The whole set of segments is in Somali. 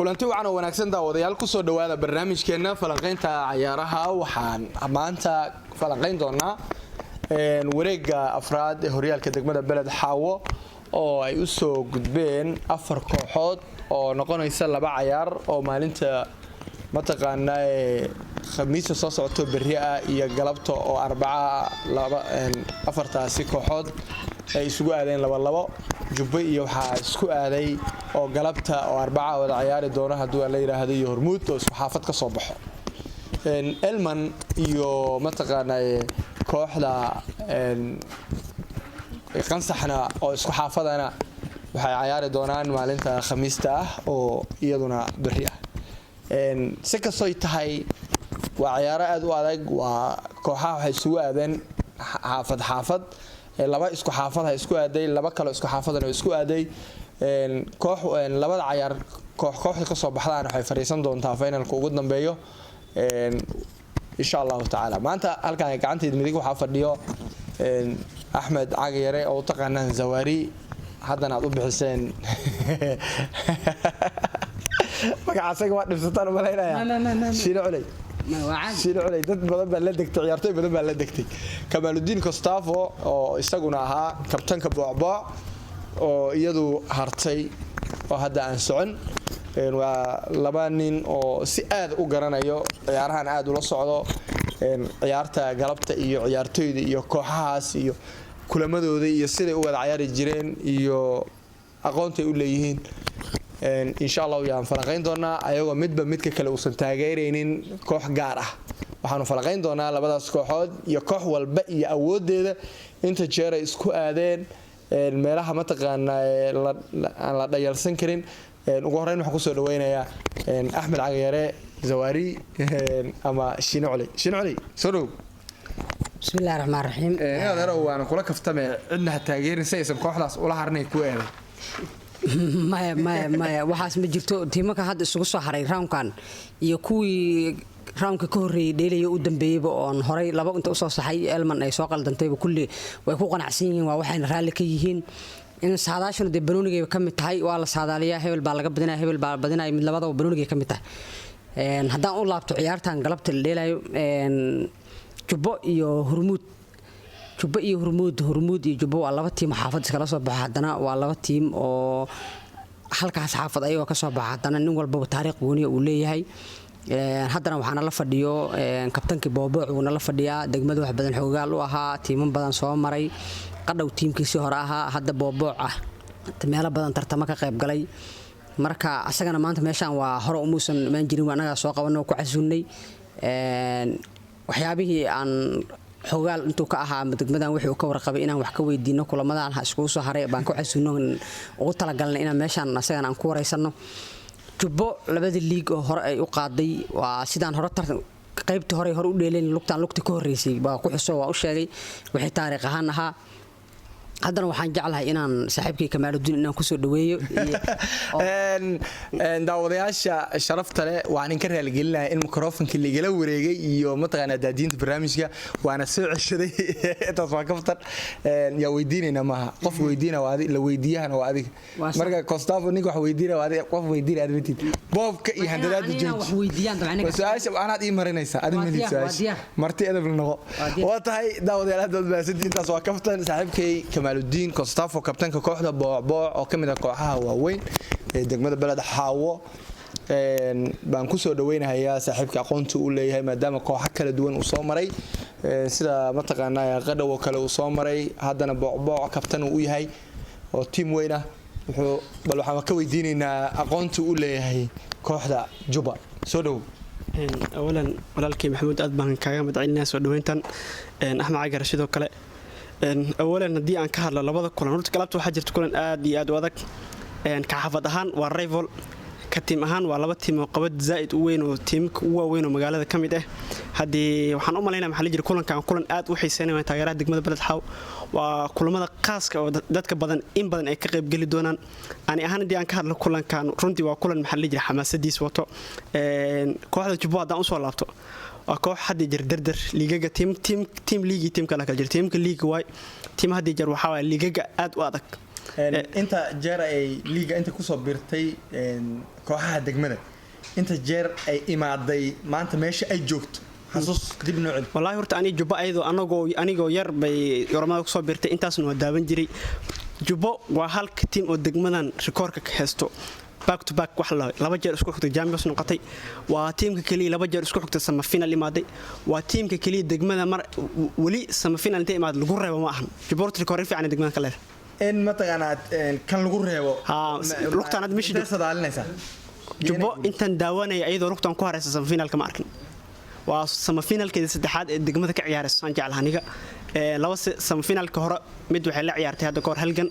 kulanti wacan oo wanaagsan daawadayaal ku soo dhawaada barnaamijkeena falanqaynta ciyaaraha waxaan maanta falanqayn doonaa wareegga afraad ee horyaalka degmada Beled Xaawo oo ay u soo gudbeen 4 kooxood oo noqonaysa 2 ciyaar oo maalinta mataqaanaa khamiista soo socoto berri ah iyo galabta oo afartaasi kooxood ay isugu aadeen 2-2 Jubba iyo waxa isku aaday oo galabta oo 4 wada ciyaari doona haduu la yiraahdo iyo Hormuud oo isku xaafad ka soo baxo Elman iyo mataqaanaa kooxda qansaxna oo isku xaafadana waxay ciyaari doonaan maalinta khamiista ah oo iyaduna berri ah si kastoo tahay waa ciyaaro aad u adag waa kooxaha waxay isugu aadeen xaafad laba isku xaafad ha isku aaday laba kale isku xaafadana isku aaday koox labada ciyaar kooxda ka soo baxdaan waxay fariisan doontaa finalka ugu dambeeyo insha Allah ta'ala maanta halkan gacanteed midig waxa fadhiyo Ahmed Cagayare oo taqaanaan Zawari haddana aad u bixiseen magacaasayga waa dhibsataan u maleynaya shiilo culay shiilo culay dad badan baa la degtay ciyaartoy badan baa la degtay Kamaluddin Kostafo oo isaguna ahaa kabtanka Boocbooc oo iyadu hartay oo hadda aan socon waa laba nin oo si aad u garanayo ciyaarahan aad ula socdo ciyaarta galabta iyo ciyaartoyda iyo kooxahaas iyo kulamadooda iyo sida u wada ciyaari jireen iyo aqoonta u leeyihiin insha Allah yaan falanqayn doonaa ayagoo midba midka kale uusan taageereynin koox gaar ah waxaanu falanqayn doonaa labadaas kooxood iyo koox walba iyo awoodeeda inta jeer ay isku aadeen meelaha mataqaanaa aan la dhayalsan karin ugu horeyn waxaan ku soo dhaweynayaa Ahmed Cagayare Zawari ama Shiino Culay soo dhow bismillaahir rahmaanir rahiim yar waan kula kaftame cidna taageerin saysan kooxdaas ula harnay ku eeday maya waxaas ma jirto tiimaka hadda isugu soo haray roundkan iyo kuwii roundka ka horeeyay dheelay u dambeeyay oo horay laba inta u soo saxay Elman ay soo qaldantayba kulli way ku qanacsan yihiin waa waxayna raali ka yihiin in saadaashana de banooniga ka mid tahay waa la saadaaliyaa hebel baa laga badinaa hebel baa badinaa mid labadaba banooniga ka mid tahay haddaan u laabto ciyaartan galabta la dheelayo Jubbo iyo Hormuud iyo Jubbo waa laba tiim xaafad iskala soo baxay haddana waa laba tiim oo halkaas xaafad ayagoo ka soo baxay haddana nin walba taariikh gooni uu leeyahay haddana waxaana la fadhiyo kabtankii Boobooc uu la fadhiyaa degmada wax badan xoogaal u ahaa tiiman badan soo maray qadhow tiimkiisii hore ahaa hadda Boobooc ah meelo badan tartamo ka qayb galay marka asagana maanta meeshan waa hore umuusan maan jirin anaga soo qabanay ku casuunay waxyaabihii aan xogaal intuu ka ahaa degmadan wixii uu ka warqabay inaan wax ka weydiino kulamadan ha isku soo haray baan ku casuuno ugu talagalnay inaan meeshan asagana aan ku wareysano Jubbo labada league oo hore ay u qaaday waa sidaan hore qaybtii hore u dheeleen lugta ka horeysay baa ku xuso waa u sheegay wixii taariikh ahaan ahaa haddana waxaan jeclahay inaan saaxiibkay Kamaluddin inaan ku soo dhaweeyo daawadayaasha sharafta leh waan ka raali gelinayaa in microphone-ka ligala wareegay iyo mataqaanaa daadiinta barnaamijka waana soo ceshaday intaas waa kaftan yaa weydiinayna maaha qof weydiina waa adiga la weydiiyahana waa adiga marka Kostafo ninka wax weydiina waa adiga qof weydiina aad weydiin boobka iyo handadaada joog su'aasha aanaad ii marinaysaa adiga mid su'aasha marti edeb noqo waa tahay daawadayaal dad baasid intaas waa kaftan saaxiibkay Kamaluddin Kostafo kabtanka kooxda Boocbooc oo kamid ah kooxaha waaweyn ee degmada Beled Xaawo baan ku soo dhaweynayaa saaxiibka aqoonta uu leeyahay maadaama kooxo kala duwan uu soo maray sida mataqaanaa qadhow kale uu soo maray haddana Boocbooc kabtan uu yahay oo team weyn ah bal waxaan ka weydiinaynaa aqoonta uu leeyahay kooxda Jubba soo dhow أولاً ولكن محمود أدبان كاغا مدعينا سو دوينتان أحمد عاقر sidoo kale أولاً hadii aan ka hadlo labada kulan horta galabta waxa jirta kulan aad iyo aad u adag ka xafad ahaan waa rival ka tiim ahaan waa laba tiim oo qabad zaid u weyn oo tiimka ugu weyn oo magaalada kamid ah hadii waxaan u maleynaa maxaa la jira kulankan kulan aad u xiiseynaya taageerada degmada Beled Xaawo waa kulamada qaaska oo dadka badan in badan ay ka qayb gali doonaan ani ahaan hadii aan ka hadlo kulankan runtii waa kulan maxaa la jira xamaasadiis wato kooxda Jubbo hadaan u soo laabto waa koox hadii jir dardar liigaga team league team kala jir teamka league way team hadii jir waxa waa liigaga aad u adag inta jeer ay liiga inta kusoo birtay kooxaha degmada inta jeer ay imaaday maanta meesha ay joogto xasuus dib noocin wallahi horta ani Jubbo anigoo yar bay garoomada kusoo birtay intaasna waa daawan jiray Jubbo waa halka team oo degmadan rikoorka ka haysto back to back wax laba jeer isku xigtay Champions noqotay waa teamka kaliya laba jeer isku xigtay sama final imaaday waa teamka kaliya degmada mar wali sama final inta imaad lagu reebo ma ahan Jubbo rikoor fiican degmada kale in mataqaanaa kan lagu reebo lugtaanad mishi sadaalinaysa Jubbo intan daawanay ayadoo lugtan ku hareysa sama finalka ma arkin waa sama finalkeeda saddexaad ee degmada ka ciyaaraysan aan jecel aniga laba sama finalka hore mid waxay la ciyaartay hadda koor halgan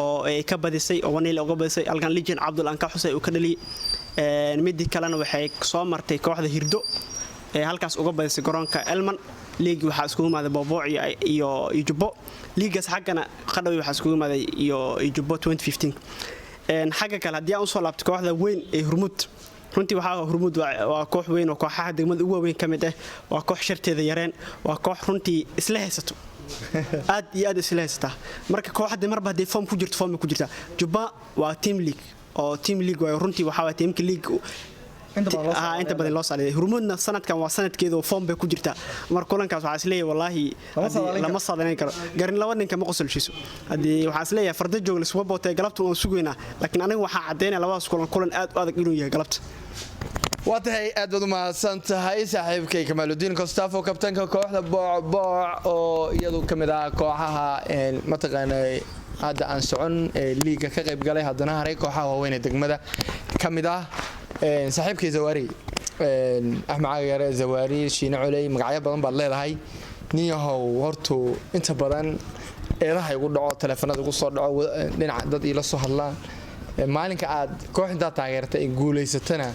oo ay ka badisay oo waneel uga badisay halgan Legend Abdul Anka Xusay uu ka dhaliyay mid kalena waxay soo martay kooxda Hirdo ee halkaas uga badisay garoonka Elman league waxa isku imaaday Bobo iyo Jubbo leagues xaqana qadhow waxa isku imaaday iyo Jubbo 2015 xagga kale hadii aan soo laabto kooxda weyn ee Hormuud runtii waxa Hormuud waa koox weyn oo kooxaha degmada ugu weyn kamid ah waa koox sharteeda yareen waa koox runtii isla haysato aad iyo aad isla haysata marka kooxda marba hadii form ku jirta Jubbo waa team league waa runtii waxa teamka league inta badan loo saaray Hormuudna sanadkan waa sanadkeeda oo form bay ku jirta mar kulankaas waxa isleeyahay wallahi lama saadayn karo garin laba ninka ma qosolshiiso hadii waxa isleeyahay farda joog la soo bootay galabta oo sugeynaa laakiin aniga waxa cadeynaa labadaas kulan aad u adag inuu yahay galabta waatahay aad baad u mahadsantahay saaxiibkay Kamaaludiin Kostafo kabtanka kooxda Booc oo iyadu kamid ah kooxaha mataqaanay hadda aan socon liiga ka qayb galay haddana haray kooxaha waaweyn ee degmada kamid ah saaxiibkay Zawaari Axmed Cagare Zawaari Shiina Culey magacyo badan baad leedahay niyahow horto inta badan eedaha igu dhaco telefoonada ugu soo dhaco dhinaca dad ila soo hadlaan maalinka aad kooxda taageertay in guuleysatana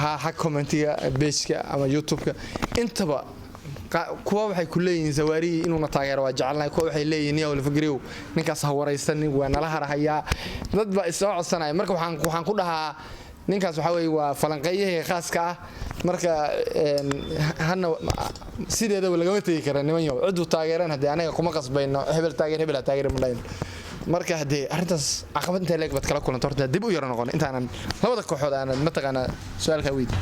ha commentiga page-ka ama YouTube-ka intaba kuwa waxay ku leeyihiin Zawaari inuu taageero waa jecelnahay kuwa waxay leeyihiin yaa wala fikriyo ninkaas ha wareysan waa nala harahayaa dad ba isoo codsanay marka waxaan ku dhahaa ninkaas waxa weey waa falanqeeyaha khaaska ah marka hana sideeda laga tagi kara niman yow cid u taageeran hadii anaga kuma qasbayno hebel taageer ma marka hadii arintaas caqabad inta leeg bad kala kulanto horta dib u yar noqon intaanan labada kooxood aan mataqaana su'aalka weydiin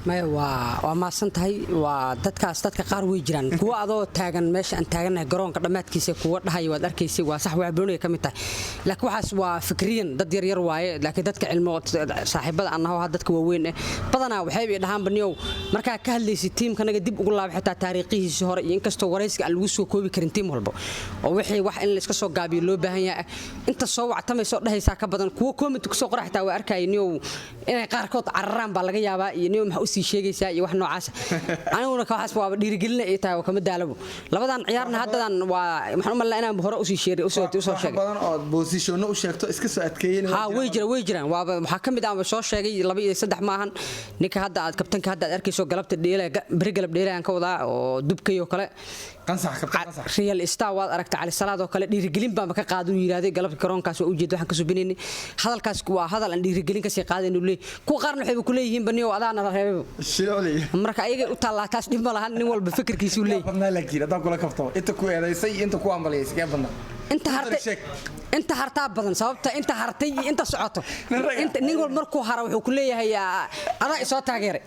ما waa tahay waa dadka qaar way jiraan kuwa adoo taagan meesha aan taaganahay garoonka dhamaadkiisa kuwa dhahay waad arkaysay waa sax wax boonay kamid tahay laakiin waxaas waa fikriyan dad yar waaye laakiin dadka cilmo saaxiibada annaha dadka waaweyn badana waxay dhahaan baniyow marka ka hadlaysay teamkanaga dib ugu laab xitaa taariikhiisa hore iyo inkastoo wareysiga aan lagu soo koobi karin team walba oo wixii wax in la iska soo gaabiyo loo baahan yahay inta soo wactamayso dhahaysa ka badan kuwa comment ku soo qoraxtaa waa arkayniyow inay qaarkood cararaan baa laga yaabaa iyo niyow maxaa sheegaysaa iyo wax noocaas aniguna ka waxaas waa dhiirigelin ay tahay kama daalabo labadan ciyaarna haddan waa maxaan u malaa inaan hore u sii sheegay u soo sheegay badan oo position u sheegto iska soo adkeeyeen way jiraan waa waxa kamid ah soo sheegay 2 iyo 3 maahan ninka hadda aad kabtanka hadda aad arkayso galabta dheelay bari galab dheelay aan ka wadaa oo dubkayo kale qansax kabtan Real Star waad aragtay cali salaad oo kale dhiirigelin baa ka qaad uu yiraahday galabta garoonkaas oo u jeedo waxaan ka soo bineynay hadalkaas waa hadal aan dhiirigelin ka sii qaadayno leey ku qaarna waxay ku leeyihiin baniyo adaana reebay marka ayaga u talaa taas dhib ma lahan nin walba fikirkiisu leeyahay badna la jiray dad kula kafto inta ku eedaysay inta ku amaleysay badna inta harta badan sababta inta hartay inta socoto inta nin walba markuu haro wuxuu ku leeyahay adaa isoo taageeray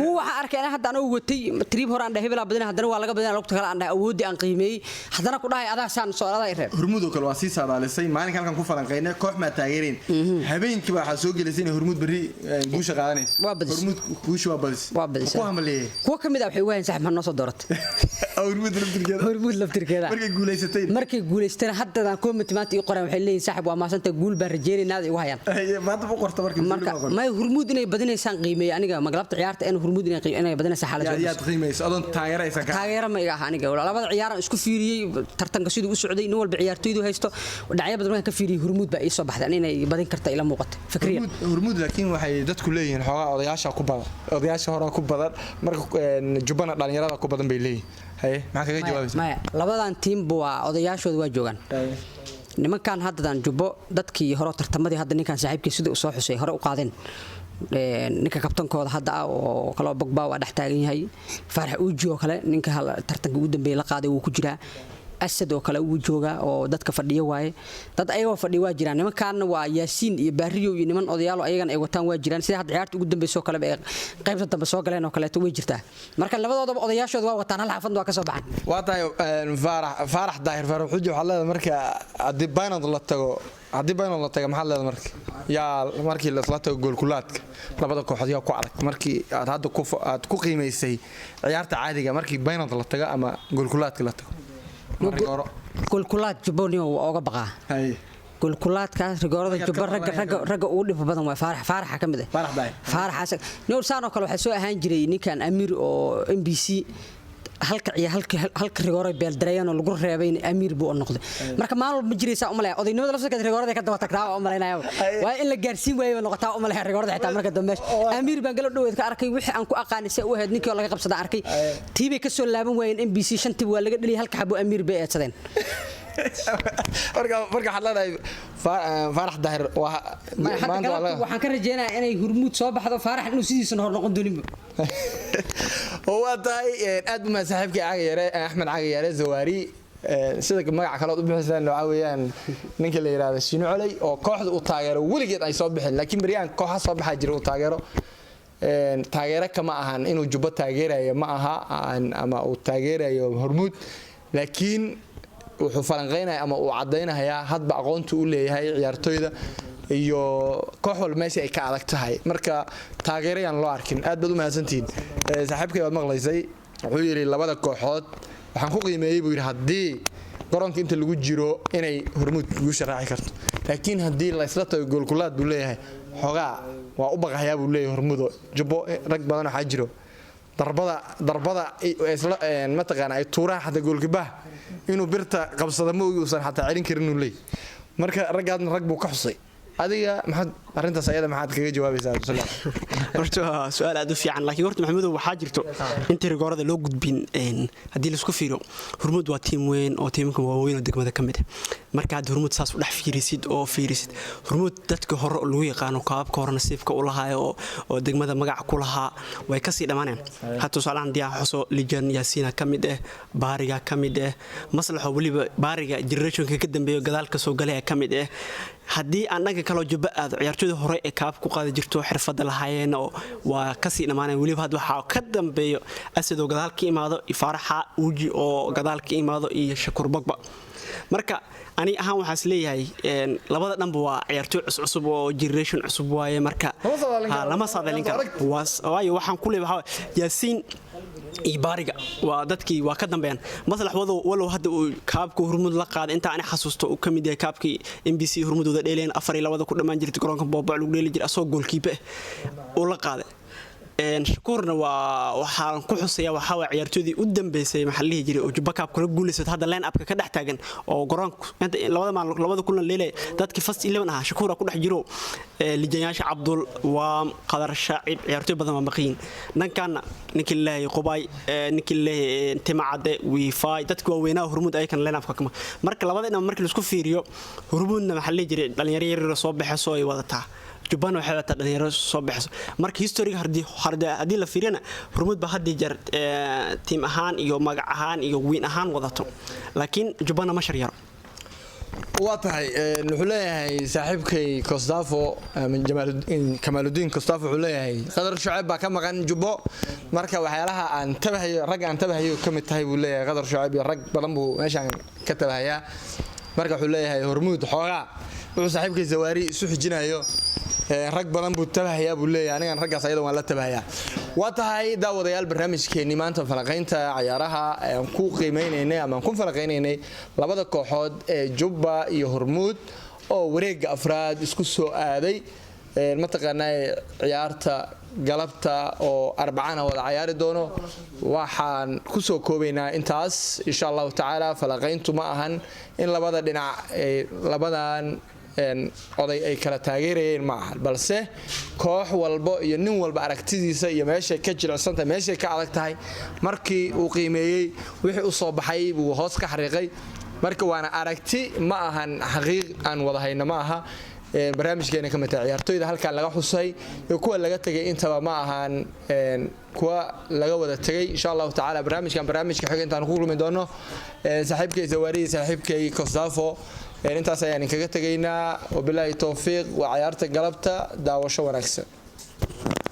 ku waxa arkayna hadda aan watay trip hore aan dhahay badan hadana waa laga badan lugta kale aan dhahay awoodi aan qiimeeyay hadana ku dhahay adaa saan soo adaa reeb Hormuud kale waa si saadaalisay maalinka halkan ku falanqeynay koox ma taageereen habeenkii waxa soo galeysay Hormuud bari guusha qaadanaysa Hormuud guusha waa badis ku hamaleeyay kuwa kamid ah waxay waayeen saxib ma noo soo dooratay Hormuud laftirkeeda markay guuleysteen hadda comment maanta ii qoraan waxay leeyihiin saaxib waa maasanta guul baan rajeenaynaa igu hayaan maanta u qorto markii ma Hormuud inay badinaysaan qiimeey aniga magalabta ciyaarta in Hormuud inay badinaysa xaaladda yaa qiimeeyso adoo taageero ma iga aniga labada ciyaar isku fiiriyay tartanka sidoo u socday nin walba ciyaartooydu haysto dhacyo badan ka fiiriyay Hormuud baa ii soo baxday inay badin karta ila muuqato fikriyan Hormuud laakiin waxay dadku leeyihiin xogaa odayaasha hore ku badan marka Jubbana dhalinyarada ku badan bay leeyihiin maxaa kaga jawaabaysaa labadan team waa odayaashooda waa joogan nimankan haddan Jubbo dadkii hore tartamadii hadda ninkan saaxiibkiisa sidoo soo xusay hore u qaadeen ninka kabtankooda hadda oo kala Bogba waa dhax taagan yahay Farax Uji oo kale ninka tartanka ugu dambeeyay la qaaday uu ku jiraa asad oo kale uu jooga oo dadka fadhiyo waaye dad ayagoo fadhiyo waa jiraan nimankaana waa yaasiin iyo baariyo iyo niman odayaal oo ayagana ay wataan waa jiraan sida hadda ciyaarta ugu dambeysay oo kale ee qaybta dambe soo galeen oo kale way jirtaa marka labadoodaba odayaashooda waa wataan hal xaafad waa ka soo baxan waa tahay faarax daahir faarax xujo waxa leedahay marka hadii Baynood la tago maxaa leedahay marka yaa markii la tago goolkulaadka labada kooxood yaa ku adag markii aad hadda ku qiimeysay ciyaarta caadiga markii Baynood la tago ama goolkulaadka la tago goolkulaad Jubbaland waa uga baqaa goolkulaadkaas rigoorada Jubbaland ragga ugu dhib badan waa faarax ka mid ah faarax noor saan oo kale waxa soo ahaan jiray ninkan Amir oo MBC halka rigooro beel dareeyano lagu reebay Amir buu noqday marka maalmo ma jiraysa u maleeyo odaynimada lafteeda rigoorada ka daba tagtaa oo maleeynaayo waa in la gaarsiin waayo noqotaa u maleeyo rigoorada xitaa marka dambe Amir baan galo dhaweed ka arkay wixii aan ku aqaanisay u ahayd ninkii oo laga qabsada arkay TV ka soo laaban waayeen MBC shantii waa laga dhaliyay halka xabo Amir bay eedsadeen marka xaladaay faarax daahir waxaan ka rajeynayaa inay Hormuud soo baxdo faarax inuu sidiisa hor noqon doonin oo waa tahay aad ma saaxiibkii Cagayare Axmed Cagayare Zawaari sida magaca kale u bixisaan waxa weeyaan ninka la yiraahdo Shiino Culay oo kooxda uu taageero weligeed ay soo bixin laakiin bariyaan kooxda soo baxay jira uu taageero kama ahan inuu Jubba taageerayo ma aha ama uu taageerayo Hormuud laakiin wuxuu falanqeynaa ama uu cadeynayaa hadba aqoontu u leeyahay ciyaartoyda iyo koox walba meesha ay ka adag tahay marka taageerayaan loo arkin aad baad u mahadsantiin saaxiibkay waad maqlaysay wuxuu yiri labada kooxood waxaan ku qiimeeyay buu yiri hadii garoonka inta lagu jiro inay Hormuud ugu sharaaci karto laakiin hadii la isla tago goolkulaad buu leeyahay xogaa waa u baqayaa buu leeyahay Hormuud Jubbo rag badan waxa jiro darbada isla ma taqaan ay tuuraha hada goolkibaha inuu birta qabsada ma uusan xataa celin karin uu leeyahay marka ragaadna rag buu ka xusay adiga maxad arintaas ayada maxad kaga jawaabaysaa horta su'aal aad u fiican laakiin horta Maxamed waxa jirto intii rigoorada loo gudbin hadii la isku fiiro Hormuud waa team weyn oo teamka waaweyn oo degmada kamid ah marka aad Hormuud saas u dhex fiirisid Hormuud dadka hore oo lagu yaqaan qaabka hore nasiibka u lahaay oo degmada magac ku lahaa way ka sii dhamaaneen hatta salaam diyaa xuso lijan yaasiina kamid ah baariga kamid ah maslaxo waliba baariga generationka ka dambeeyo gadaalka soo galay kamid ah hadii anaga kala Jubba aad ciyaartooyda hore ee kaab ku qaadi jirto xirfad lahaayeen oo waa ka sii dhamaaneen waliba had waxa ka dambeeyo asidoo gadaalka imaado Faaraxa Uji oo gadaalka imaado iyo Shakur Bagba marka ani ahaan waxa isleeyahay labada dhanba waa ciyaartooy cusub oo generation cusub waaye marka lama saadalin karo waayo waxaan ku leeyahay Yaasiin baariga waa dadkii waa ka dambeeyaan maslaxwadu walow hadda uu kaabka Hormuud la qaaday inta aan xasuusto uu kamid yahay kaabkii MBC Hormuud wada dheeleen 4-2 ku dhamaan jirtay garoonka Boobac lagu dheeli jiray asoo goolkiiba oo la qaaday Shakurna waxaan ku xusayaa waxa waa ciyaartoydii u dambeysay maxallihi jiray oo Jubba kaab kala guuleysay hadda line up ka dhex taagan oo garoonka inta labada kulan leelay dadkii first 11 ah Shakura ku dhex jiro lijayaasha Abdul waa qadar shaacib ciyaartoy badan ma maqin nankan ninkii leeyahay Qubay ninkii leeyahay Timacade Wi-Fi dadku waa weynaa Hormuud ay kan line up ka marka labada dhinac markii la isku fiiriyo Hormuudna maxallihi jiray dhalinyaro yar soo baxayso ay wadataa Jubban waxa ta dhalinyaro soo baxso marka history hadii la fiirina Hormuud ba hadii jar team ahaan iyo magac ahaan iyo weyn ahaan wadato laakiin Jubban ma shar yar waa tahay wuxuu leeyahay saaxiibkay Kostafo min Kamaluddin Kostafo wuxuu leeyahay qadar shucayb ba ka maqan Jubbo marka waxyaalaha aan tabahayo kamid tahay buu leeyahay qadar shucayb iyo rag badan buu meeshan ka tabahaya marka wuxuu leeyahay Hormuud xoogaa wuxuu saaxiibkay Zawaari isu xijinayo rag badan buu tabahayaa buu leeyahay aniga raggaas ayada waan la tabahayaa waa tahay daawadayaal barnaamijkeeni maanta falaqaynta ciyaaraha aan ku qiimeynay ama ku falaqaynay labada kooxood ee Jubba iyo Hormuud oo wareegga afraad isku soo aaday ma taqaanay ciyaarta galabta oo arbacana wada ciyaari doono waxaan ku soo koobaynaa intaas insha Allah taala falaqayntu ma ahan in labada dhinac labadan oday ay kala taageerayeen ma aha balse koox walba iyo nin walba aragtidiisa iyo meesha ka jilicsan tahay meesha ka adag tahay markii uu qiimeeyay wixii u soo baxay buu hoos ka xariiqay marka waana aragti ma ahan xaqiiq aan wada hayno ma aha barnaamijkeena ka mid ah ciyaartooyda halkaan laga xusay iyo kuwa laga tagay intaba ma ahaan kuwa laga wada tagay insha Allah taala barnaamijka xiga intaan ku kulmi doono saaxiibkay Zawaari saaxiibkay Kostafo intaas ayaan kaga tagaynaa wabillahi tawfiiq wa ciyaarta galabta daawasho wanaagsan